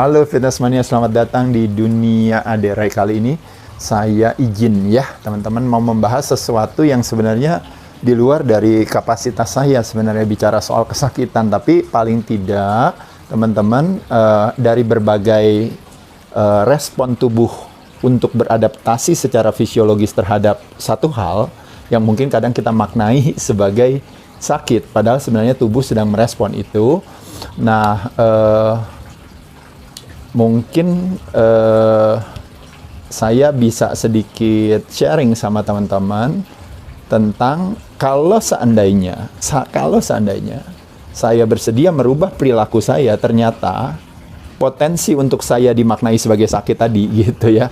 Halo Fitness Mania, selamat datang di Dunia Aderai. Kali ini saya izin ya teman-teman mau membahas sesuatu yang sebenarnya di luar dari kapasitas saya sebenarnya bicara soal kesakitan. Tapi paling tidak teman-teman dari berbagai respon tubuh untuk beradaptasi secara fisiologis terhadap satu hal yang mungkin kadang kita maknai sebagai sakit, padahal sebenarnya tubuh sedang merespon itu. Nah, mungkin saya bisa sedikit sharing sama teman-teman tentang kalau seandainya saya bersedia merubah perilaku saya, ternyata potensi untuk saya dimaknai sebagai sakit tadi gitu ya,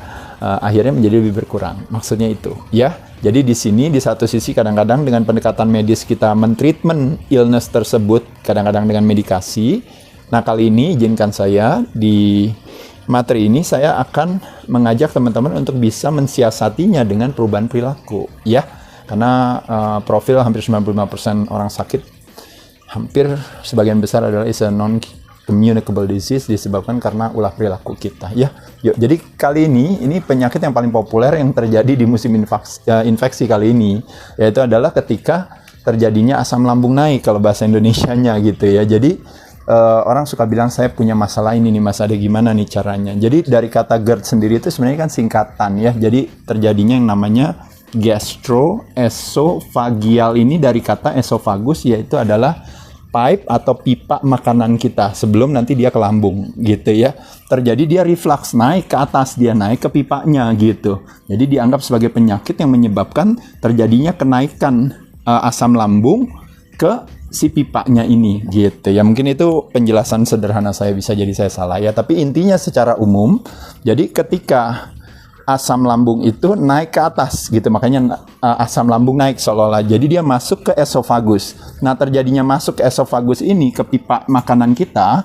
akhirnya menjadi lebih berkurang. Maksudnya itu ya. Jadi di sini di satu sisi kadang-kadang dengan pendekatan medis kita mentreatment illness tersebut, kadang-kadang dengan medikasi. Nah, kali ini izinkan saya di materi ini saya akan mengajak teman-teman untuk bisa mensiasatinya dengan perubahan perilaku ya. Karena profil hampir 95% orang sakit, hampir sebagian besar adalah is a non-communicable disease, disebabkan karena ulah perilaku kita ya. Yuk, jadi kali ini penyakit yang paling populer yang terjadi di musim infeksi kali ini, yaitu adalah ketika terjadinya asam lambung naik kalau bahasa Indonesianya gitu ya. Jadi orang suka bilang saya punya masalah ini nih mas, ada gimana nih caranya. Jadi dari kata GERD sendiri itu sebenarnya kan singkatan ya. Jadi terjadinya yang namanya gastroesophageal, ini dari kata esophagus, yaitu adalah pipe atau pipa makanan kita sebelum nanti dia ke lambung gitu ya. Terjadi dia reflux, naik ke atas, dia naik ke pipanya gitu. Jadi dianggap sebagai penyakit yang menyebabkan terjadinya kenaikan asam lambung ke si pipanya ini gitu ya. Mungkin itu penjelasan sederhana saya, bisa jadi saya salah ya, tapi intinya secara umum, jadi ketika asam lambung itu naik ke atas gitu, makanya asam lambung naik seolah-olah. Jadi dia masuk ke esofagus. Nah, terjadinya masuk ke esofagus ini, ke pipa makanan kita,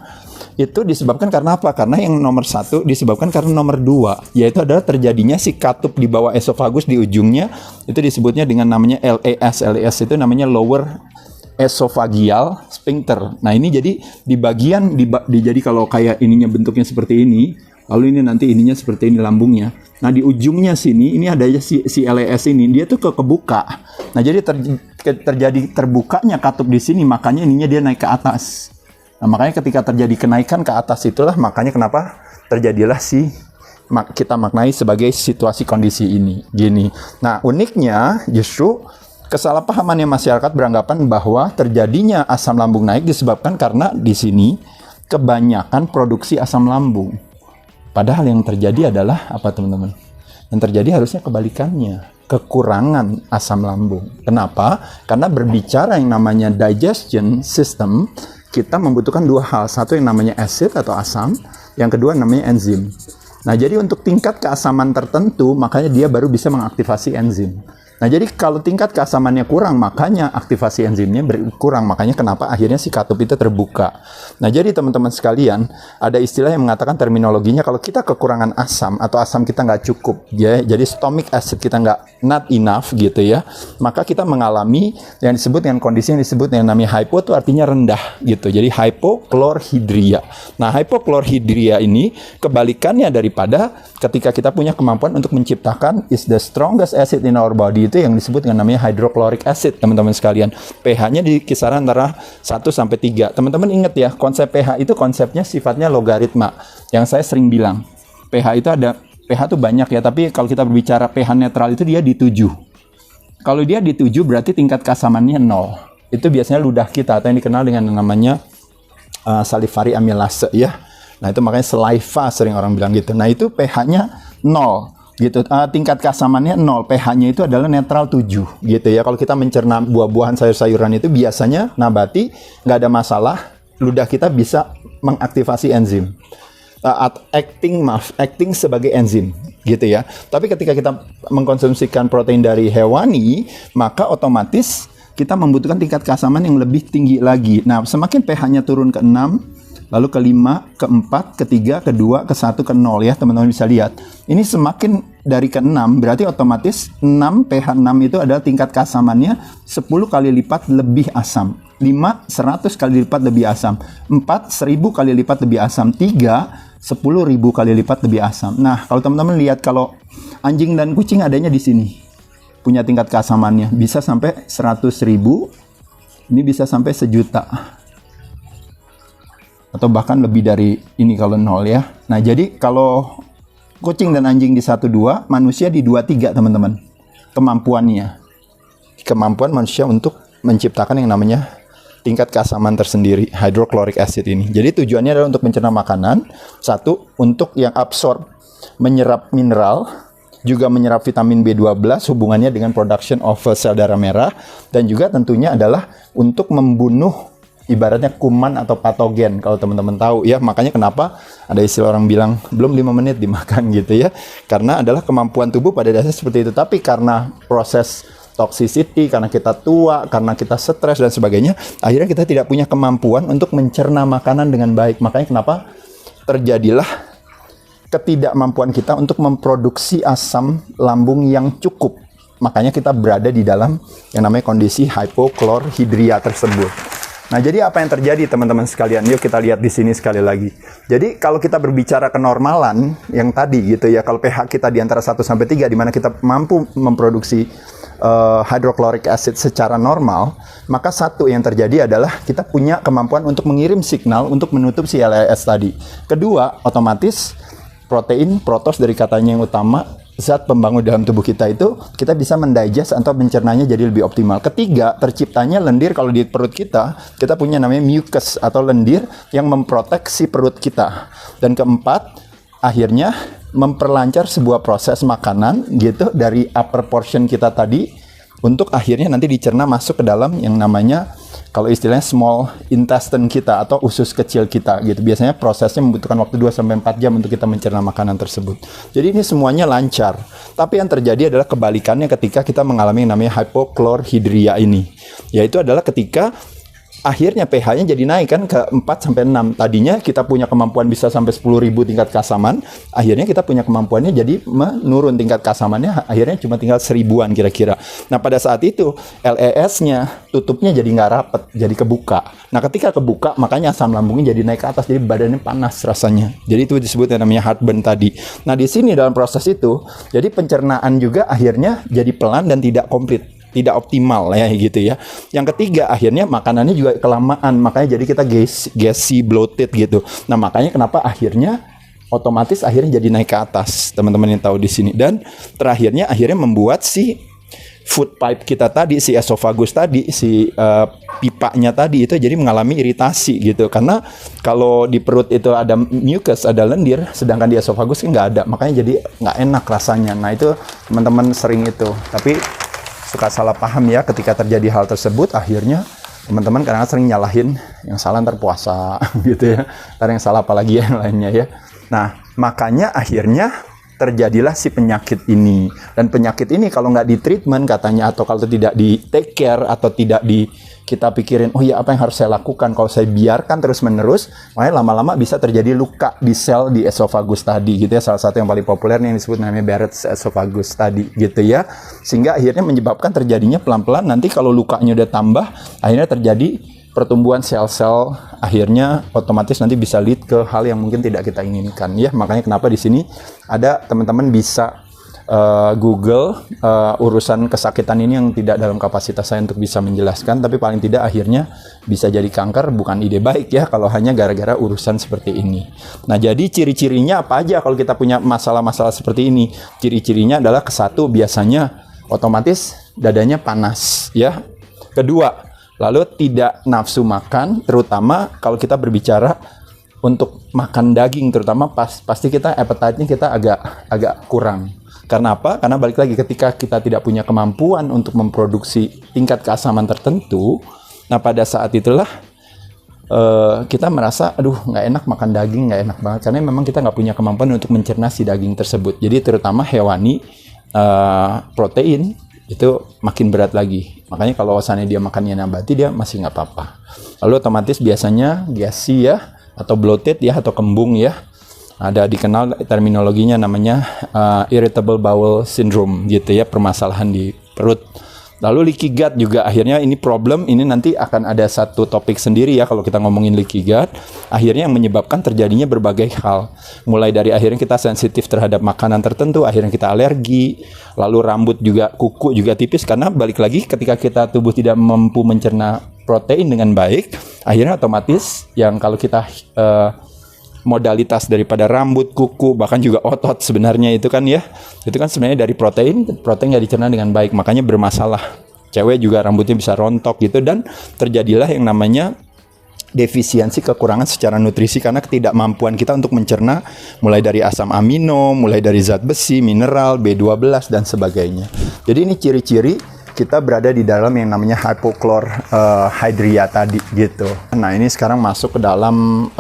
itu disebabkan karena apa? Karena yang nomor satu disebabkan karena nomor dua, yaitu adalah terjadinya si katup di bawah esofagus di ujungnya, itu disebutnya dengan namanya LES. LES itu namanya lower esophageal sphincter. Nah, ini jadi di bagian jadi kalau kayak ininya bentuknya seperti ini, lalu ini nanti ininya seperti ini lambungnya. Nah, di ujungnya sini ini ada si LES ini, dia tuh kebuka. Nah, jadi terjadi terbukanya katup di sini, makanya ininya dia naik ke atas. Nah, makanya ketika terjadi kenaikan ke atas itulah makanya kenapa terjadilah kita maknai sebagai situasi kondisi ini gini. Nah, uniknya justru kesalahpahaman yang masyarakat beranggapan bahwa terjadinya asam lambung naik disebabkan karena di sini kebanyakan produksi asam lambung. Padahal yang terjadi adalah apa teman-teman? Yang terjadi harusnya kebalikannya, kekurangan asam lambung. Kenapa? Karena berbicara yang namanya digestion system, kita membutuhkan dua hal. Satu yang namanya acid atau asam, yang kedua namanya enzim. Nah, jadi untuk tingkat keasaman tertentu, makanya dia baru bisa mengaktifasi enzim. Nah, jadi kalau tingkat keasamannya kurang, makanya aktivasi enzimnya berkurang. Makanya kenapa akhirnya si katup itu terbuka. Nah, jadi teman-teman sekalian, ada istilah yang mengatakan terminologinya kalau kita kekurangan asam atau asam kita nggak cukup, ya, jadi stomach acid kita not enough gitu ya, maka kita mengalami yang disebut dengan kondisi yang disebut yang namanya hypo, itu artinya rendah gitu. Jadi hypochlorhydria. Nah, hypochlorhydria ini kebalikannya daripada ketika kita punya kemampuan untuk menciptakan is the strongest acid in our body, itu yang disebut dengan namanya hydrochloric acid, teman-teman sekalian. pH-nya di kisaran antara 1 sampai 3. Teman-teman ingat ya, konsep pH itu konsepnya sifatnya logaritma. Yang saya sering bilang, pH itu pH itu banyak ya, tapi kalau kita berbicara pH netral itu dia di 7. Kalau dia di 7 berarti tingkat keasamannya 0. Itu biasanya ludah kita atau yang dikenal dengan namanya salivary amylase ya. Nah, itu makanya saliva sering orang bilang gitu. Nah, itu pH-nya 0. Gitu, tingkat keasamannya 0, pH-nya itu adalah netral 7 gitu ya. Kalau kita mencerna buah-buahan, sayur-sayuran itu biasanya nabati, nggak ada masalah, ludah kita bisa mengaktifasi enzim, acting sebagai enzim gitu ya. Tapi ketika kita mengkonsumsikan protein dari hewani, maka otomatis kita membutuhkan tingkat keasaman yang lebih tinggi lagi. Nah, semakin pH-nya turun ke 6, lalu ke 5, ke 4, ke 3, ke 2, ke 1, ke 0 ya, teman-teman bisa lihat. Ini semakin dari ke 6, berarti otomatis 6, pH 6 itu adalah tingkat keasamannya 10 kali lipat lebih asam. 5, 100 kali lipat lebih asam. 4, 1000 kali lipat lebih asam. 3, 10.000 kali lipat lebih asam. Nah, kalau teman-teman lihat, kalau anjing dan kucing adanya di sini, punya tingkat keasamannya bisa sampai 100.000, ini bisa sampai 1.000.000, atau bahkan lebih dari ini kalau 0 ya. Nah, jadi kalau kucing dan anjing di 1,2, manusia di 2,3 teman-teman. Kemampuan manusia untuk menciptakan yang namanya tingkat keasaman tersendiri, hydrochloric acid ini. Jadi tujuannya adalah untuk mencerna makanan, satu, untuk yang absorb, menyerap mineral, juga menyerap vitamin B12, hubungannya dengan production of sel darah merah, dan juga tentunya adalah untuk membunuh ibaratnya kuman atau patogen, kalau teman-teman tahu ya. Makanya kenapa ada istilah orang bilang belum 5 menit dimakan gitu ya, karena adalah kemampuan tubuh pada dasarnya seperti itu. Tapi karena proses toxicity, karena kita tua, karena kita stres dan sebagainya, akhirnya kita tidak punya kemampuan untuk mencerna makanan dengan baik. Makanya kenapa terjadilah ketidakmampuan kita untuk memproduksi asam lambung yang cukup. Makanya kita berada di dalam yang namanya kondisi hypochlorhydria tersebut. Nah, jadi apa yang terjadi teman-teman sekalian? Yuk kita lihat di sini sekali lagi. Jadi kalau kita berbicara kenormalan yang tadi gitu ya, kalau pH kita di antara 1 sampai 3 di mana kita mampu memproduksi hydrochloric acid secara normal, maka satu yang terjadi adalah kita punya kemampuan untuk mengirim signal untuk menutup si LAS tadi. Kedua, otomatis protein, protos dari katanya yang utama, zat pembangun dalam tubuh kita itu, kita bisa mendigest atau mencernanya jadi lebih optimal. Ketiga, terciptanya lendir kalau di perut kita punya namanya mucus atau lendir yang memproteksi perut kita. Dan keempat, akhirnya memperlancar sebuah proses makanan gitu dari upper portion kita tadi untuk akhirnya nanti dicerna masuk ke dalam yang namanya, kalau istilahnya small intestine kita atau usus kecil kita gitu. Biasanya prosesnya membutuhkan waktu 2-4 jam untuk kita mencerna makanan tersebut. Jadi ini semuanya lancar. Tapi yang terjadi adalah kebalikannya ketika kita mengalami yang namanya hypochlorhydria ini. Yaitu adalah ketika akhirnya pH-nya jadi naik kan ke 4-6. Tadinya kita punya kemampuan bisa sampai 10.000 tingkat keasaman, akhirnya kita punya kemampuannya jadi menurun tingkat keasamannya, akhirnya cuma tinggal 1.000-an kira-kira. Nah, pada saat itu LES-nya tutupnya jadi nggak rapet, jadi kebuka. Nah, ketika kebuka, makanya asam lambungnya jadi naik ke atas, jadi badannya panas rasanya. Jadi itu disebut yang namanya heartburn tadi. Nah, di sini dalam proses itu, jadi pencernaan juga akhirnya jadi pelan dan tidak komplit, tidak optimal ya gitu ya. Yang ketiga, akhirnya makanannya juga kelamaan, makanya jadi kita gassy, bloated gitu. Nah, makanya kenapa akhirnya otomatis akhirnya jadi naik ke atas, teman-teman yang tahu di sini. Dan terakhirnya akhirnya membuat si food pipe kita tadi, si esophagus tadi, si pipanya tadi itu jadi mengalami iritasi gitu. Karena kalau di perut itu ada mucus, ada lendir, sedangkan di esophagus kan nggak ada, makanya jadi nggak enak rasanya. Nah, itu teman-teman sering itu, tapi suka salah paham ya ketika terjadi hal tersebut. Akhirnya teman-teman kadang-kadang sering nyalahin yang salah ntar puasa gitu ya, ntar yang salah apalagi yang lainnya ya. Nah, makanya akhirnya terjadilah si penyakit ini. Dan penyakit ini kalau nggak di treatment katanya, atau kalau tidak di take care, atau tidak kita pikirin, oh ya apa yang harus saya lakukan, kalau saya biarkan terus-menerus, makanya lama-lama bisa terjadi luka di sel di esophagus tadi gitu ya. Salah satu yang paling populer yang disebut namanya Barrett's esophagus tadi gitu ya. Sehingga akhirnya menyebabkan terjadinya pelan-pelan, nanti kalau lukanya udah tambah, akhirnya terjadi pertumbuhan sel-sel, akhirnya otomatis nanti bisa lead ke hal yang mungkin tidak kita inginkan ya. Makanya kenapa di sini ada teman-teman bisa Google urusan kesakitan ini yang tidak dalam kapasitas saya untuk bisa menjelaskan, tapi paling tidak akhirnya bisa jadi kanker, bukan ide baik ya kalau hanya gara-gara urusan seperti ini. Nah, jadi ciri-cirinya apa aja kalau kita punya masalah-masalah seperti ini? Ciri-cirinya adalah kesatu, biasanya otomatis dadanya panas ya. Kedua, lalu tidak nafsu makan, terutama kalau kita berbicara untuk makan daging, terutama pasti kita appetite-nya kita agak kurang. Karena apa? Karena balik lagi, ketika kita tidak punya kemampuan untuk memproduksi tingkat keasaman tertentu, nah pada saat itulah kita merasa, aduh nggak enak makan daging, nggak enak banget. Karena memang kita nggak punya kemampuan untuk mencerna si daging tersebut. Jadi terutama hewani, protein, itu makin berat lagi. Makanya kalau asalnya dia makannya nabati, dia masih nggak apa-apa. Lalu otomatis biasanya gassy ya, atau bloated ya, atau kembung ya. Ada dikenal terminologinya namanya irritable bowel syndrome gitu ya, permasalahan di perut. Lalu leaky gut juga akhirnya ini problem, ini nanti akan ada satu topik sendiri ya kalau kita ngomongin leaky gut. Akhirnya yang menyebabkan terjadinya berbagai hal. Mulai dari akhirnya kita sensitif terhadap makanan tertentu, akhirnya kita alergi, lalu rambut juga, kuku juga tipis karena balik lagi ketika kita tubuh tidak mampu mencerna protein dengan baik, akhirnya otomatis yang kalau kita modalitas daripada rambut, kuku, bahkan juga otot sebenarnya itu kan sebenarnya dari protein nggak dicerna dengan baik, makanya bermasalah. Cewek juga rambutnya bisa rontok gitu, dan terjadilah yang namanya defisiensi, kekurangan secara nutrisi karena ketidakmampuan kita untuk mencerna mulai dari asam amino, mulai dari zat besi, mineral, B12 dan sebagainya. Jadi ini ciri-ciri kita berada di dalam yang namanya hypochlorhydria tadi gitu. Nah, ini sekarang masuk ke dalam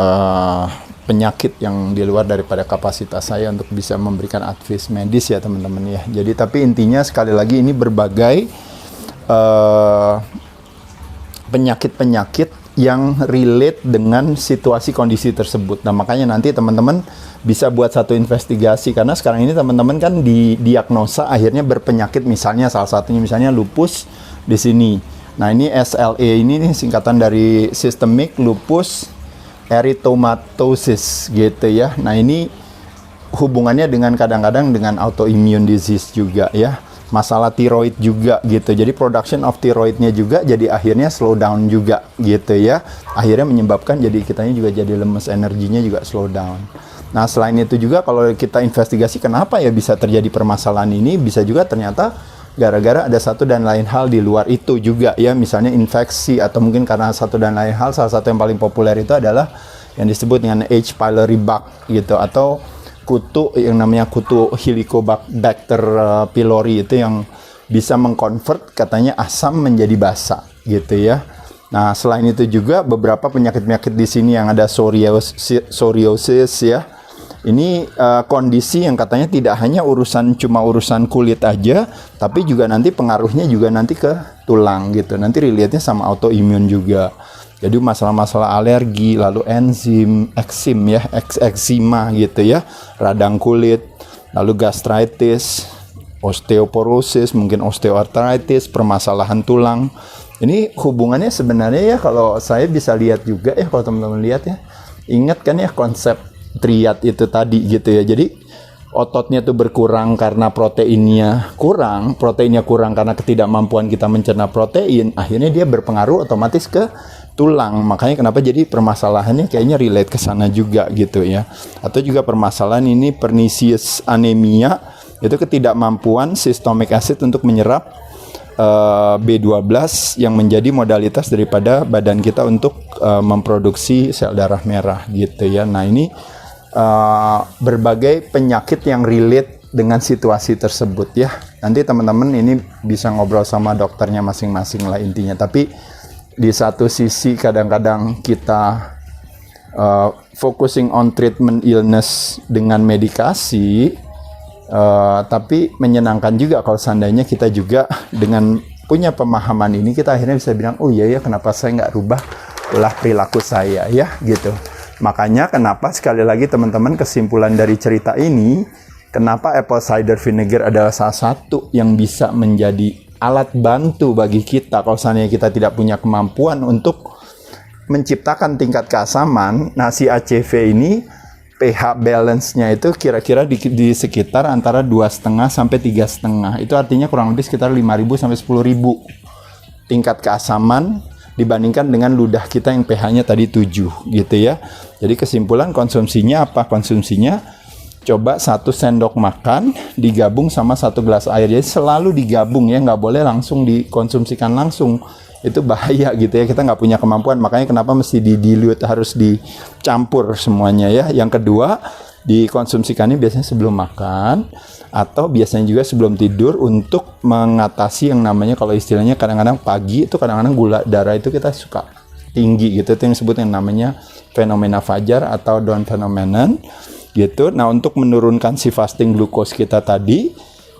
penyakit yang di luar daripada kapasitas saya untuk bisa memberikan advice medis ya teman-teman ya. Jadi tapi intinya sekali lagi ini berbagai penyakit-penyakit yang relate dengan situasi kondisi tersebut. Nah makanya nanti teman-teman bisa buat satu investigasi karena sekarang ini teman-teman kan didiagnosa akhirnya berpenyakit, misalnya salah satunya misalnya lupus di sini. Nah ini SLE ini singkatan dari Systemic Lupus Erythematosus gitu ya. Nah ini hubungannya dengan kadang-kadang dengan autoimmune disease juga ya. Masalah tiroid juga gitu. Jadi production of tiroidnya juga jadi akhirnya slow down juga gitu ya. Akhirnya menyebabkan jadi kitanya juga jadi lemes, energinya juga slow down. Nah selain itu juga kalau kita investigasi kenapa ya bisa terjadi permasalahan ini, bisa juga ternyata gara-gara ada satu dan lain hal di luar itu juga ya, misalnya infeksi atau mungkin karena satu dan lain hal. Salah satu yang paling populer itu adalah yang disebut dengan H. pylori bug gitu, atau kutu yang namanya kutu Helicobacter pylori itu yang bisa mengkonvert katanya asam menjadi basa gitu ya. Nah selain itu juga beberapa penyakit-penyakit di sini yang ada psoriasis ya. Ini kondisi yang katanya tidak hanya cuma urusan kulit aja, tapi juga nanti pengaruhnya juga nanti ke tulang gitu. Nanti relate-nya sama autoimun juga. Jadi masalah-masalah alergi, lalu eksima gitu ya, radang kulit, lalu gastritis, osteoporosis, mungkin osteoartritis, permasalahan tulang. Ini hubungannya sebenarnya ya kalau saya bisa lihat juga ya, kalau teman-teman lihat ya, ingat kan ya konsep triad itu tadi gitu ya. Jadi ototnya tuh berkurang karena proteinnya kurang karena ketidakmampuan kita mencerna protein, akhirnya dia berpengaruh otomatis ke tulang. Makanya kenapa jadi permasalahannya kayaknya relate ke sana juga gitu ya. Atau juga permasalahan ini pernicious anemia, itu ketidakmampuan systemic acid untuk menyerap B12 yang menjadi modalitas daripada badan kita untuk memproduksi sel darah merah gitu ya. Nah ini berbagai penyakit yang relate dengan situasi tersebut ya. Nanti teman-teman ini bisa ngobrol sama dokternya masing-masing lah intinya. Tapi di satu sisi kadang-kadang kita focusing on treatment illness dengan medikasi, tapi menyenangkan juga kalau seandainya kita juga dengan punya pemahaman ini, kita akhirnya bisa bilang, oh iya ya kenapa saya nggak rubah pola perilaku saya ya gitu. Makanya kenapa sekali lagi teman-teman, kesimpulan dari cerita ini, kenapa apple cider vinegar adalah salah satu yang bisa menjadi alat bantu bagi kita kalau seandainya kita tidak punya kemampuan untuk menciptakan tingkat keasaman. Nah si ACV ini pH balance-nya itu kira-kira di sekitar antara 2,5 sampai 3,5. Itu artinya kurang lebih sekitar 5.000 sampai 10.000 tingkat keasaman dibandingkan dengan ludah kita yang pH-nya tadi 7 gitu ya. Jadi kesimpulan konsumsinya apa? Konsumsinya coba 1 sendok makan digabung sama 1 gelas air. Jadi selalu digabung ya, nggak boleh langsung dikonsumsikan langsung. Itu bahaya gitu ya, kita nggak punya kemampuan. Makanya kenapa mesti dilute, harus dicampur semuanya ya. Yang kedua, dikonsumsikannya biasanya sebelum makan atau biasanya juga sebelum tidur untuk mengatasi yang namanya, kalau istilahnya kadang-kadang pagi itu kadang-kadang gula darah itu kita suka tinggi gitu. Itu yang disebut yang namanya fenomena fajar atau dawn phenomenon gitu. Nah untuk menurunkan si fasting glucose kita tadi,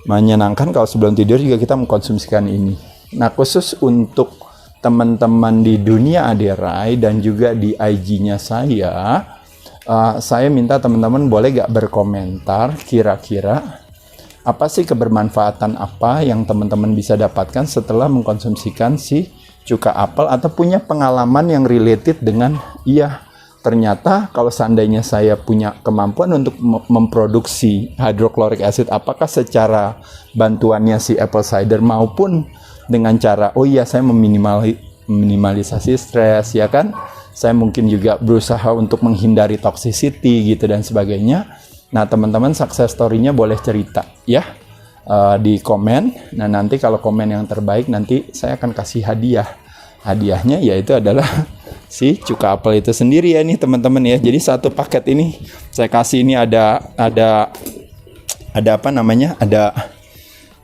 menyenangkan kalau sebelum tidur juga kita mengkonsumsikan ini. Nah khusus untuk teman-teman di dunia Aderai dan juga di IG-nya saya minta teman-teman boleh gak berkomentar kira-kira apa sih kebermanfaatan apa yang teman-teman bisa dapatkan setelah mengkonsumsikan si cuka apel, atau punya pengalaman yang related dengan ternyata kalau seandainya saya punya kemampuan untuk memproduksi hydrochloric acid, apakah secara bantuannya si apple cider maupun dengan cara saya meminimalisasi stres, ya kan, saya mungkin juga berusaha untuk menghindari toxicity gitu dan sebagainya. Nah, teman-teman success story-nya boleh cerita ya di komen. Nah, nanti kalau komen yang terbaik nanti saya akan kasih hadiah. Hadiahnya yaitu adalah si cuka apel itu sendiri ya nih teman-teman ya. Jadi satu paket ini saya kasih, ini ada apa namanya?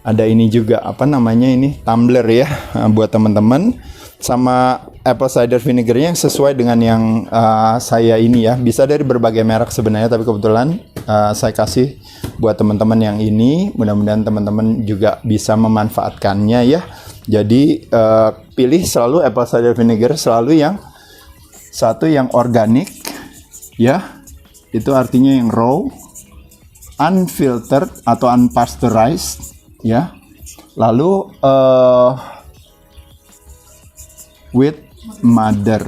Ada ini juga apa namanya, ini tumbler ya buat teman-teman, sama apple cider vinegarnya yang sesuai dengan yang saya ini ya. Bisa dari berbagai merek sebenarnya, tapi kebetulan saya kasih buat teman-teman yang ini. Mudah-mudahan teman-teman juga bisa memanfaatkannya ya. Jadi pilih selalu apple cider vinegar, selalu yang satu yang organik ya. Itu artinya yang raw, unfiltered atau unpasteurized ya. Lalu with mother.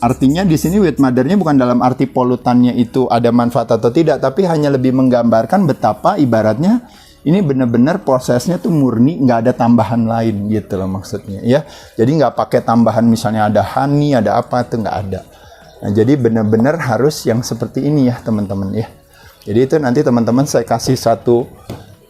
Artinya di sini with mother-nya bukan dalam arti polutannya itu ada manfaat atau tidak, tapi hanya lebih menggambarkan betapa ibaratnya ini benar-benar prosesnya tuh murni, nggak ada tambahan lain gitu loh maksudnya ya. Jadi nggak pakai tambahan misalnya ada honey, ada apa, itu nggak ada. Nah, jadi benar-benar harus yang seperti ini ya teman-teman ya. Jadi itu nanti teman-teman saya kasih satu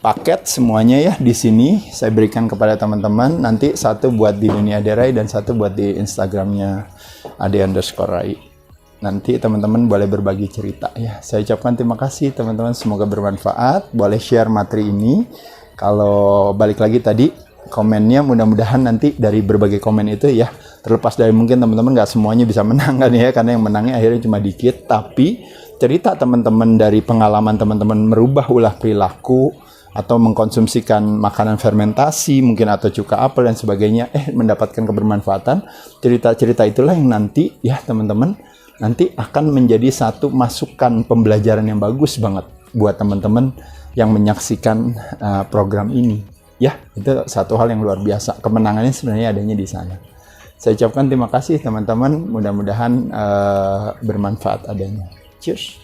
paket semuanya ya di sini. Saya berikan kepada teman-teman. Nanti satu buat di Dunia Aderai dan satu buat di Instagramnya ade_rai. Nanti teman-teman boleh berbagi cerita ya. Saya ucapkan terima kasih teman-teman, semoga bermanfaat. Boleh share materi ini. Kalau balik lagi tadi komennya, mudah-mudahan nanti dari berbagai komen itu ya, terlepas dari mungkin teman-teman nggak semuanya bisa menang kan ya, karena yang menangnya akhirnya cuma dikit, tapi cerita teman-teman dari pengalaman teman-teman merubah ulah perilaku atau mengkonsumsikan makanan fermentasi mungkin atau cuka apel dan sebagainya, mendapatkan kebermanfaatan. Cerita-cerita itulah yang nanti ya teman-teman nanti akan menjadi satu masukan pembelajaran yang bagus banget buat teman-teman yang menyaksikan program ini ya. Itu satu hal yang luar biasa, kemenangannya sebenarnya adanya di sana. Saya ucapkan terima kasih teman-teman, mudah-mudahan bermanfaat adanya. Cheers.